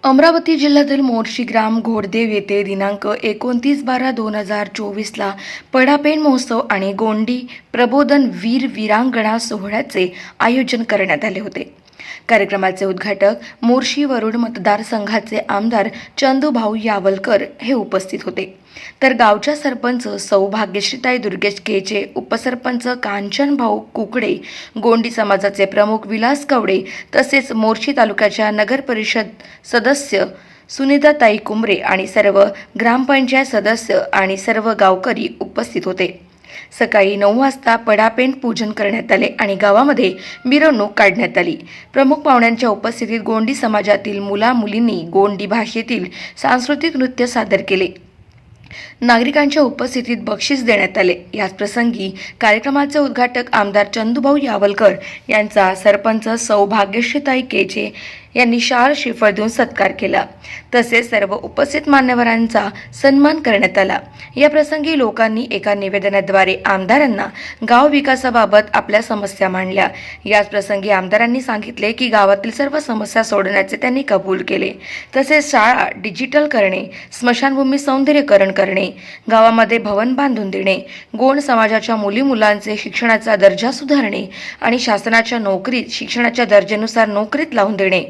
अमरावती जिल्ह्यातील मोर्शी ग्राम घोडदेव येथे दिनांक 29/12/2024ला पडापेन महोत्सव आणि गोंडी प्रबोधन वीर वीरांगणा सोहळ्याचे आयोजन करण्यात आले होते। कार्यक्रमाचे उद्घाटक मोर्शी वरुड मतदारसंघाचे आमदार चंदूभाऊ यावलकर हे उपस्थित होते, तर गावच्या सरपंच सौभाग्यश्रीताई दुर्गेश केचे, उपसरपंच कांचनभाऊ कुकडे, गोंडी समाजाचे प्रमुख विलास कवडे तसेच मोर्शी तालुक्याच्या नगर परिषद सदस्य सुनीताताई कुमरे आणि सर्व ग्रामपंचायत सदस्य आणि सर्व गावकरी उपस्थित होते। सकाळी 9 वाजता पडापेन पूजन करण्यात आले आणि गावामध्ये मिरवणूक काढण्यात आली। प्रमुख पाहुण्यांच्या उपस्थितीत गोंडी समाजातील मुला-मुलींनी गोंडी भाषेतील सांस्कृतिक नृत्य सादर केले। नागरिकांच्या उपस्थितीत बक्षीस देण्यात आले। याच प्रसंगी कार्यक्रमाचे उद्घाटक आमदार चंदूभाऊ यावलकर यांचा सरपंच सौभाग्यश्रीताई केचे यांनी शाल श्रीफळ देऊन सत्कार केला, तसेच सर्व उपस्थित मान्यवरांचा सन्मान करण्यात आला। या प्रसंगी लोकांनी एका निवेदनाद्वारे आमदारांना गाव विकासाबाबत आपल्या समस्या मांडल्या। याच प्रसंगी आमदारांनी सांगितले की गावातील सर्व समस्या सोडवण्याचे त्यांनी कबूल केले। तसेच शाळा डिजिटल करणे, स्मशानभूमी सौंदर्यीकरण करणे, गावामध्ये भवन बांधून देणे, गोंड समाजाच्या मुली-मुलांचे शिक्षणाचा दर्जा सुधारणे आणि शासनाच्या नोकरीत शिक्षणाच्या दर्जेनुसार नोकरीत लावून देणे,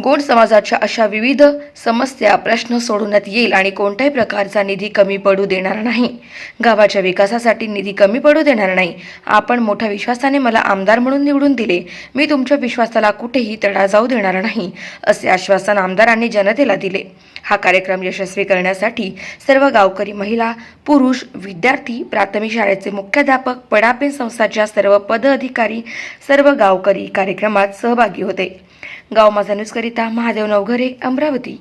गोंड समाजाच्या अशा विविध समस्या प्रश्न सोडवण्यात येईल आणि कोणत्याही प्रकारचा निधी कमी पडू देणार नाही। गावाच्या विकासासाठी निधी कमी पडू देणार नाही। आपण मोठ्या विश्वासाने मला आमदार म्हणून निवडून दिले, मी तुमच्या विश्वासाला कुठेही तडा जाऊ देणार नाही, असे आश्वासन आमदारांनी जनतेला दिले। हा कार्यक्रम यशस्वी करण्यासाठी सर्व गावकरी, महिला, पुरुष, विद्यार्थी, प्राथमिक शाळेचे मुख्याध्यापक, पडापेन संस्थाच्या सर्व पदाधिकारी, सर्व गावकरी कार्यक्रमात सहभागी होते। गाव माझा न्यूज करिता महादेव नवघरे, अमरावती।